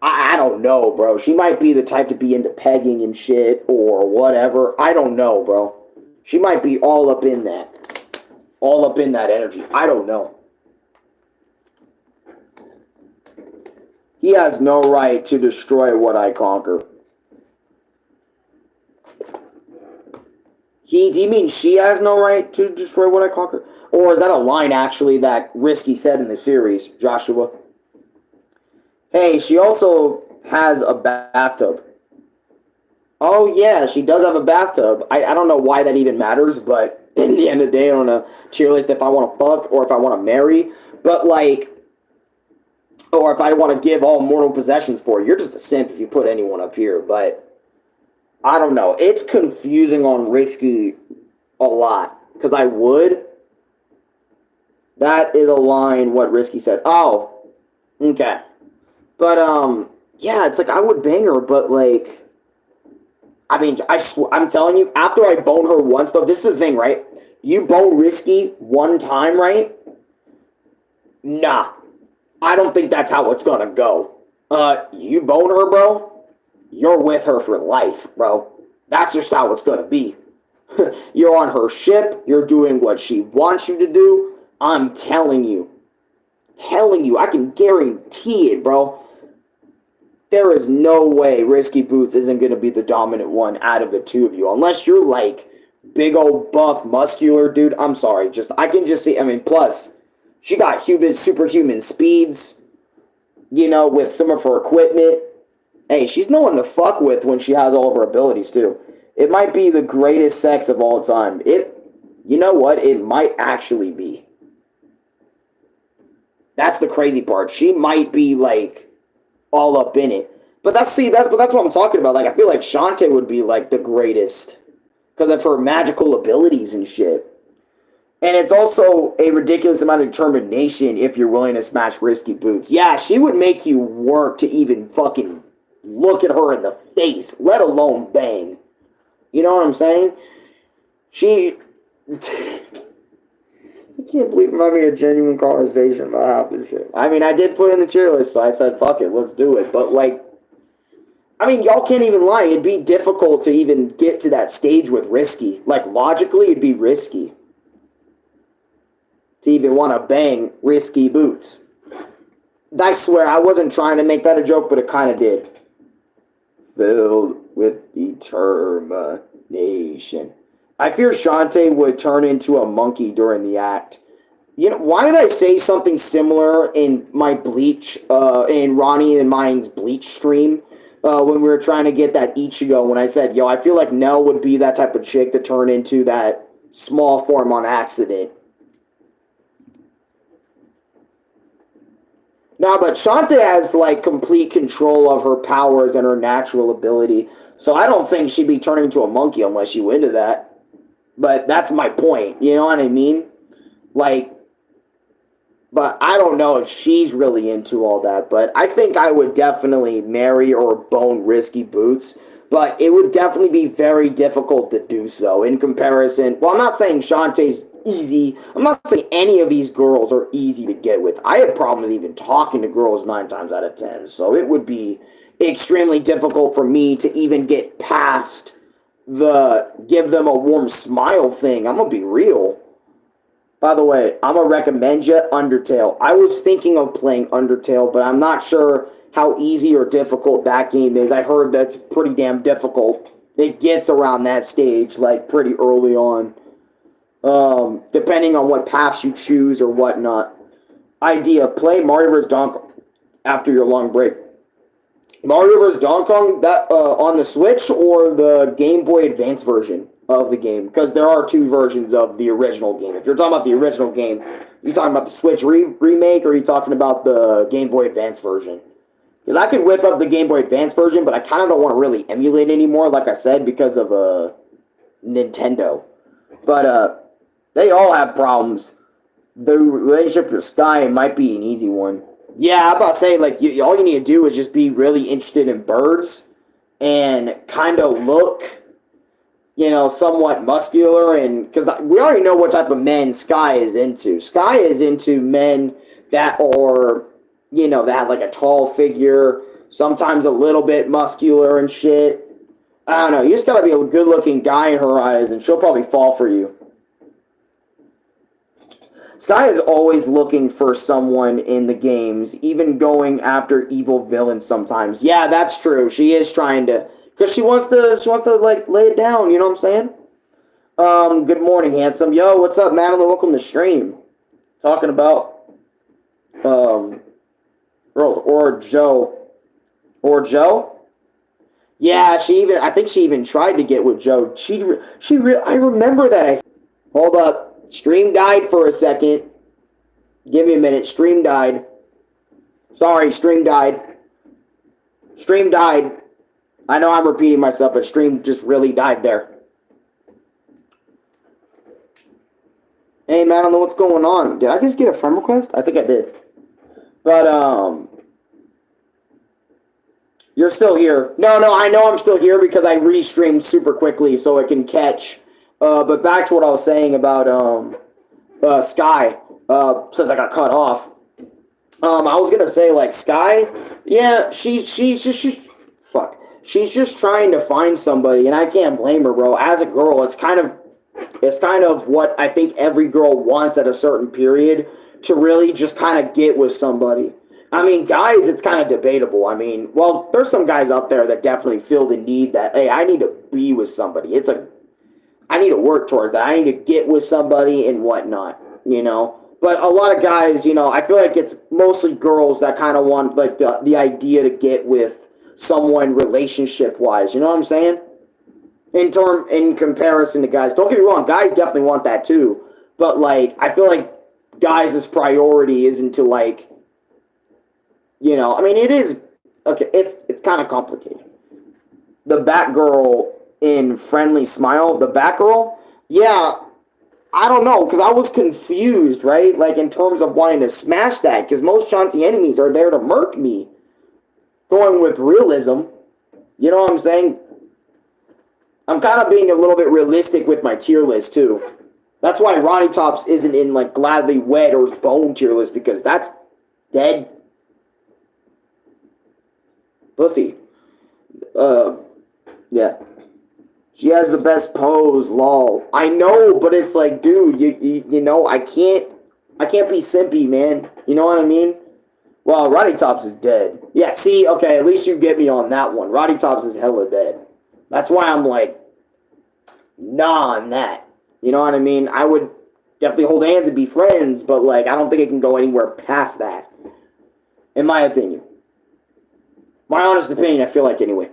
I don't know, bro. She might be the type to be into pegging and shit or whatever. I don't know, bro. She might be all up in that. All up in that energy. I don't know. He has no right to destroy what I conquer. Do you mean she has no right to destroy what I conquer? Or is that a line, actually, that Risky said in the series, Joshua? Hey, she also has a bathtub. Oh, yeah, she does have a bathtub. I don't know why that even matters, but in the end of the day, on a tier list, if I want to fuck or if I want to marry, but, like, or if I want to give all mortal possessions for, you're just a simp if you put anyone up here, but I don't know. It's confusing on Risky a lot, because I would. That is a line what Risky said. Oh, okay. But, yeah, it's like I would bang her, but, like, I mean, I'm telling you, after I bone her once, though, this is the thing, right? You bone Risky one time, right? Nah. I don't think that's how it's gonna go. You bone her, bro, you're with her for life, bro. That's just how it's gonna be. You're on her ship, you're doing what she wants you to do. I'm telling you, I can guarantee it, bro. There is no way Risky Boots isn't gonna be the dominant one out of the two of you, unless you're like big old buff, muscular dude. I'm sorry, I can just see. I mean, plus she got superhuman speeds, with some of her equipment. Hey, she's no one to fuck with when she has all of her abilities, too. It might be the greatest sex of all time. You know what? It might actually be. That's the crazy part. She might be, like, all up in it. But that's what I'm talking about. Like, I feel like Shantae would be, like, the greatest because of her magical abilities and shit. And it's also a ridiculous amount of determination if you're willing to smash Risky Boots. Yeah, she would make you work to even fucking look at her in the face, let alone bang. You know what I'm saying? I can't believe I'm having a genuine conversation about half this shit. I mean, I did put in the tier list, so I said, fuck it, let's do it. But, like, I mean, y'all can't even lie. It'd be difficult to even get to that stage with Risky. Like, logically, it'd be risky to even want to bang Risky Boots. I swear, I wasn't trying to make that a joke, but it kind of did. Filled with determination. I fear Shantae would turn into a monkey during the act. Why did I say something similar in my Bleach, in Ronnie and mine's Bleach stream, when we were trying to get that Ichigo, when I said, I feel like Nell would be that type of chick to turn into that small form on accident. Nah, but Shantae has, like, complete control of her powers and her natural ability. So I don't think she'd be turning into a monkey unless you into that. But that's my point. You know what I mean? Like, but I don't know if she's really into all that. But I think I would definitely marry or bone Risky Boots. But it would definitely be very difficult to do so in comparison. Well, I'm not saying Shantae's easy. I'm not saying any of these girls are easy to get with. I have problems even talking to girls 9 times out of 10. So it would be extremely difficult for me to even get past the give them a warm smile thing. I'm going to be real. By the way, I'm going to recommend you Undertale. I was thinking of playing Undertale, but I'm not sure how easy or difficult that game is. I heard that's pretty damn difficult. It gets around that stage, like, pretty early on. Depending on what paths you choose or whatnot. Idea, play Mario vs. Donkey Kong after your long break. Mario vs. Donkey Kong, that, on the Switch or the Game Boy Advance version of the game? Because there are 2 versions of the original game. If you're talking about the original game, you're talking about the Switch remake, or are you talking about the Game Boy Advance version? Because I could whip up the Game Boy Advance version, but I kind of don't want to really emulate anymore, like I said, because of Nintendo. But, they all have problems. The relationship with Sky might be an easy one. Yeah, I'm about to say, like, all you need to do is just be really interested in birds and kind of look, somewhat muscular. And because we already know what type of men Sky is into. Sky is into men that are, that have, like, a tall figure, sometimes a little bit muscular and shit. I don't know. You just got to be a good-looking guy in her eyes, and she'll probably fall for you. Sky is always looking for someone in the games, even going after evil villains sometimes. Yeah, that's true. She is trying to, because she wants to like lay it down. You know what I'm saying? Good morning, handsome. Yo, what's up, Madeline? Welcome to stream. Talking about girls or Joe Yeah, I think she even tried to get with Joe. I remember that. Hold up, stream died for a second. Give me a minute. Stream died. Sorry, stream died. Stream died. I know I'm repeating myself, but stream just really died there. Hey, man, I don't know what's going on. Did I just get a friend request? I think I did. But, you're still here. No, I know I'm still here because I restreamed super quickly so it can catch. But back to what I was saying about, Sky, since I got cut off. I was gonna say, like, Sky, yeah, she's just trying to find somebody, and I can't blame her, bro. As a girl, it's kind of what I think every girl wants at a certain period, to really just kind of get with somebody. I mean, guys, it's kind of debatable. I mean, well, there's some guys out there that definitely feel the need that, hey, I need to be with somebody. I need to work towards that. I need to get with somebody and whatnot, you know? But a lot of guys, you know, I feel like it's mostly girls that kind of want, like, the idea to get with someone relationship-wise. You know what I'm saying? In comparison to guys. Don't get me wrong, guys definitely want that too. But, like, I feel like guys' priority isn't to, like, you know, I mean, it is, okay, it's kind of complicated. The Batgirl in Friendly Smile, the Batgirl, yeah, I don't know, because I was confused, right? Like, in terms of wanting to smash that, because most Shantae enemies are there to murk me. Going with realism, you know what I'm saying? I'm kind of being a little bit realistic with my tier list, too. That's why Ronnie Tops isn't in, like, Gladly Wed or Bone tier list, because that's dead pussy. Yeah. She has the best pose, lol. I know, but it's like, dude, you know, I can't be simpy, man. You know what I mean? Well, Roddy Tops is dead. Yeah, see, okay, at least you get me on that one. Roddy Tops is hella dead. That's why I'm like, nah on that. You know what I mean? I would definitely hold hands and be friends, but, like, I don't think it can go anywhere past that. In my opinion. My honest opinion, I feel like, anyway.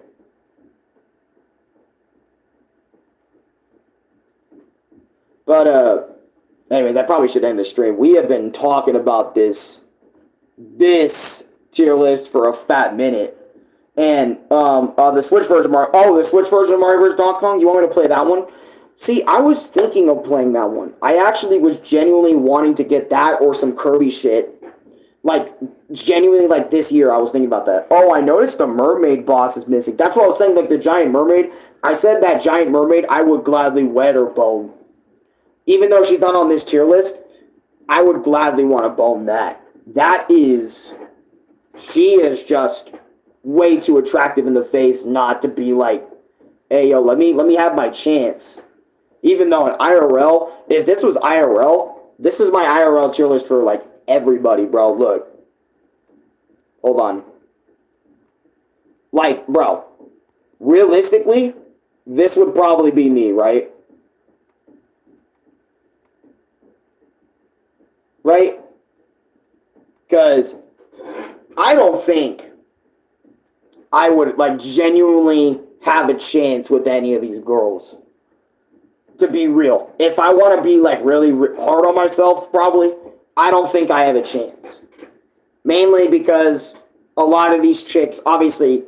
But, anyways, I probably should end the stream. We have been talking about this tier list for a fat minute. And, the Switch version of Mario, the Switch version of Mario vs. Donkey Kong, you want me to play that one? See, I was thinking of playing that one. I actually was genuinely wanting to get that or some Kirby shit. Like, genuinely, like, this year I was thinking about that. Oh, I noticed the mermaid boss is missing. That's what I was saying, like, the giant mermaid. I said that giant mermaid, I would gladly wed or bone. Even though she's not on this tier list, I would gladly want to bone that. She is just way too attractive in the face not to be like, hey, yo, let me have my chance. Even though in IRL, if this was IRL, this is my IRL tier list for, like, everybody, bro. Look. Hold on. Like, bro, realistically, this would probably be me, right? Right? Because I don't think I would, like, genuinely have a chance with any of these girls. To be real. If I want to be, like, really hard on myself, probably, I don't think I have a chance. Mainly because a lot of these chicks, obviously,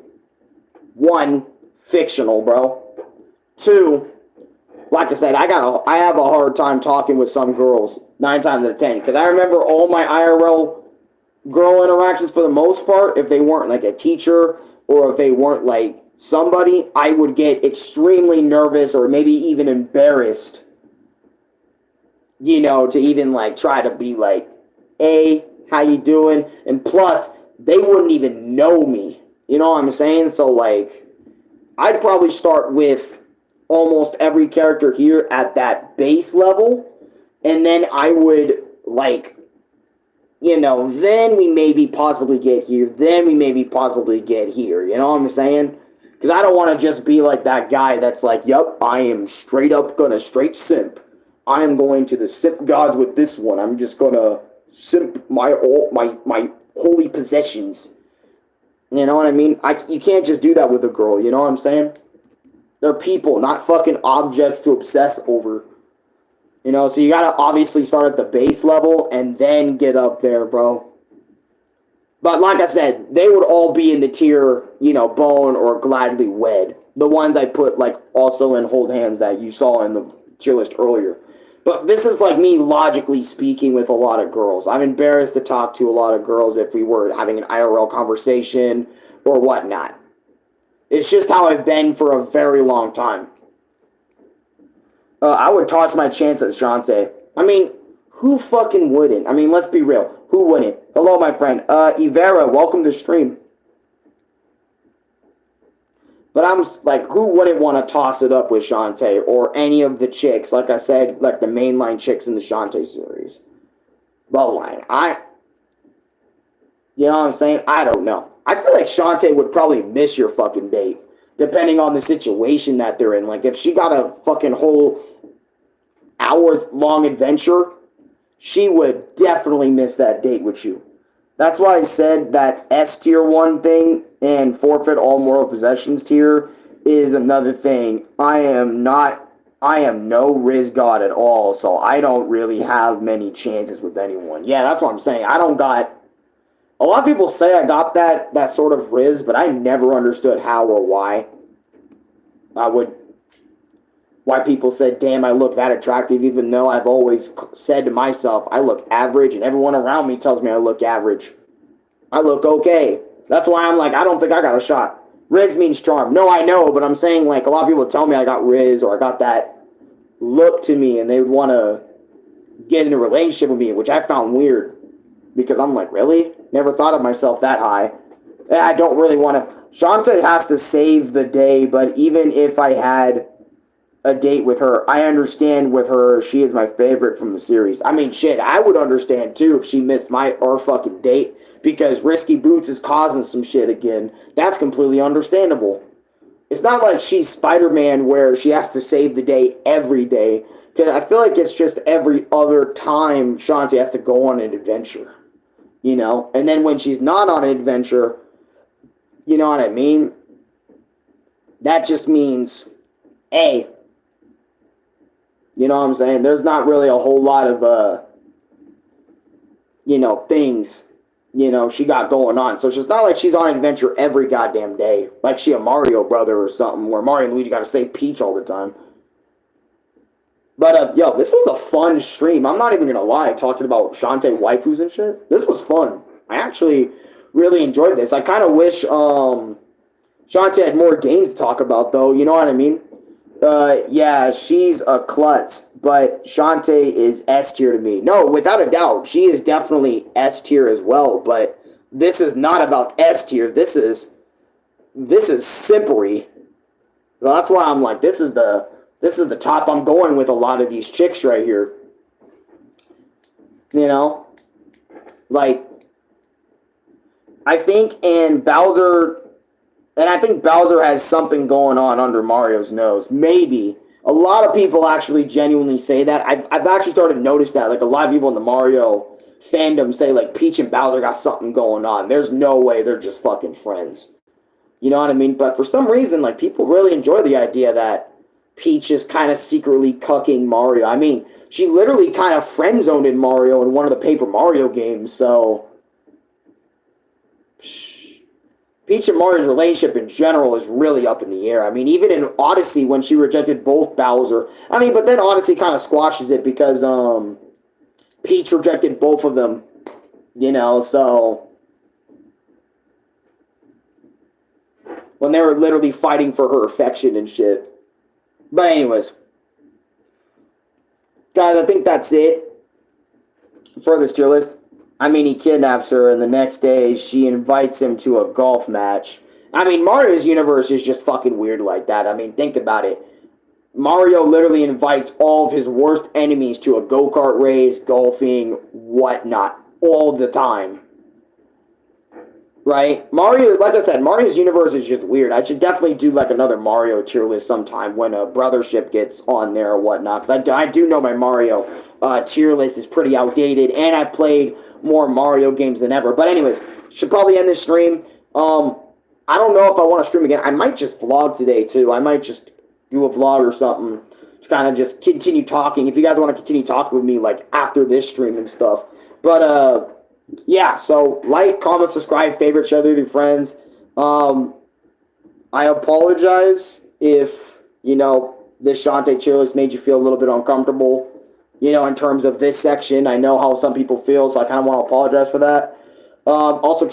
one, fictional, bro. Two, like I said, I have a hard time talking with some girls 9 times out of 10. Because I remember all my IRL girl interactions for the most part, if they weren't like a teacher or if they weren't like somebody, I would get extremely nervous or maybe even embarrassed, you know, to even like try to be like, hey, how you doing? And plus, they wouldn't even know me. You know what I'm saying? So like, I'd probably start with almost every character here at that base level. And then I would like, you know, then we maybe possibly get here, then we maybe possibly get here, you know what I'm saying? Because I don't want to just be like that guy that's like, yup, I am straight up gonna straight simp. I am going to the simp gods with this one. I'm just gonna simp my holy possessions. You know what I mean? You can't just do that with a girl, you know what I'm saying? They're people, not fucking objects to obsess over. You know, so you gotta obviously start at the base level and then get up there, bro. But like I said, they would all be in the tier, you know, bone or gladly wed. The ones I put, like, also in hold hands that you saw in the tier list earlier. But this is like me logically speaking with a lot of girls. I'm embarrassed to talk to a lot of girls if we were having an IRL conversation or whatnot. It's just how I've been for a very long time. I would toss my chance at Shantae. I mean, who fucking wouldn't? I mean, let's be real. Who wouldn't? Hello, my friend. Ivera, welcome to stream. But I'm like, who wouldn't want to toss it up with Shantae or any of the chicks? Like I said, like the mainline chicks in the Shantae series. Bloodline. You know what I'm saying? I don't know. I feel like Shantae would probably miss your fucking date, depending on the situation that they're in. Like, if she got a fucking whole hours-long adventure, she would definitely miss that date with you. That's why I said that S tier 1 thing and forfeit all moral possessions tier is another thing. I am no Riz God at all, so I don't really have many chances with anyone. Yeah, that's what I'm saying. I don't got... A lot of people say I got that sort of Riz, but I never understood how or why. Why people said, damn, I look that attractive, even though I've always said to myself, I look average, and everyone around me tells me I look average. I look okay. That's why I'm like, I don't think I got a shot. Riz means charm. No, I know, but I'm saying, like, a lot of people tell me I got Riz, or I got that look to me, and they would want to get in a relationship with me, which I found weird. Because I'm like, really? Never thought of myself that high. I don't really want to... Shantae has to save the day, but even if I had a date with her, I understand with her, she is my favorite from the series. I mean, shit, I would understand too if she missed our fucking date, because Risky Boots is causing some shit again. That's completely understandable. It's not like she's Spider-Man where she has to save the day every day, because I feel like it's just every other time Shantae has to go on an adventure, you know? And then when she's not on an adventure, you know what I mean? That just means, A, you know what I'm saying? There's not really a whole lot of, you know, things, you know, she got going on. So it's not like she's on an adventure every goddamn day. Like she a Mario brother or something, where Mario and Luigi gotta say Peach all the time. But, yo, this was a fun stream. I'm not even gonna lie, talking about Shantae Waifus and shit. This was fun. I actually really enjoyed this. I kind of wish, Shantae had more games to talk about, though. You know what I mean? Yeah, she's a klutz, but Shantae is S tier to me. No, without a doubt, she is definitely S tier as well, but this is not about S tier. This is simpery. So that's why I'm like, this is the top I'm going with a lot of these chicks right here. You know? Like, I think Bowser has something going on under Mario's nose. Maybe. A lot of people actually genuinely say that. I've actually started to notice that. Like, a lot of people in the Mario fandom say, like, Peach and Bowser got something going on. There's no way they're just fucking friends. You know what I mean? But for some reason, like, people really enjoy the idea that Peach is kind of secretly cucking Mario. I mean, she literally kind of friend-zoned Mario in one of the Paper Mario games, so... Peach and Mario's relationship in general is really up in the air. I mean, even in Odyssey, when she rejected both Bowser... I mean, but then Odyssey kind of squashes it because, Peach rejected both of them. You know, so... when they were literally fighting for her affection and shit. But anyways. Guys, I think that's it for this tier list. I mean, he kidnaps her, and the next day, she invites him to a golf match. I mean, Mario's universe is just fucking weird like that. I mean, think about it. Mario literally invites all of his worst enemies to a go-kart race, golfing, whatnot, all the time. Right? Mario, like I said, Mario's universe is just weird. I should definitely do like another Mario tier list sometime when a brothership gets on there or whatnot. Because I do know my Mario tier list is pretty outdated, and I've played more Mario games than ever. But anyways, should probably end this stream. I don't know if I want to stream again. I might just vlog today too. I might just do a vlog or something to kind of just continue talking. If you guys want to continue talking with me like after this stream and stuff. But yeah, so like, comment, subscribe, favorite, share with your friends. I apologize if, you know, this Shantae tier list made you feel a little bit uncomfortable, you know, in terms of this section. I know how some people feel, so I kind of want to apologize for that. Also,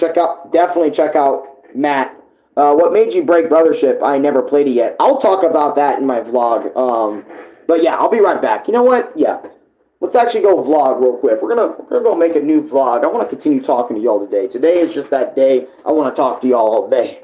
definitely check out Matt. What made you break brothership? I never played it yet. I'll talk about that in my vlog. But yeah, I'll be right back. You know what? Yeah. Let's actually go vlog real quick. We're gonna go make a new vlog. I want to continue talking to y'all today. Today is just that day. I want to talk to y'all all day.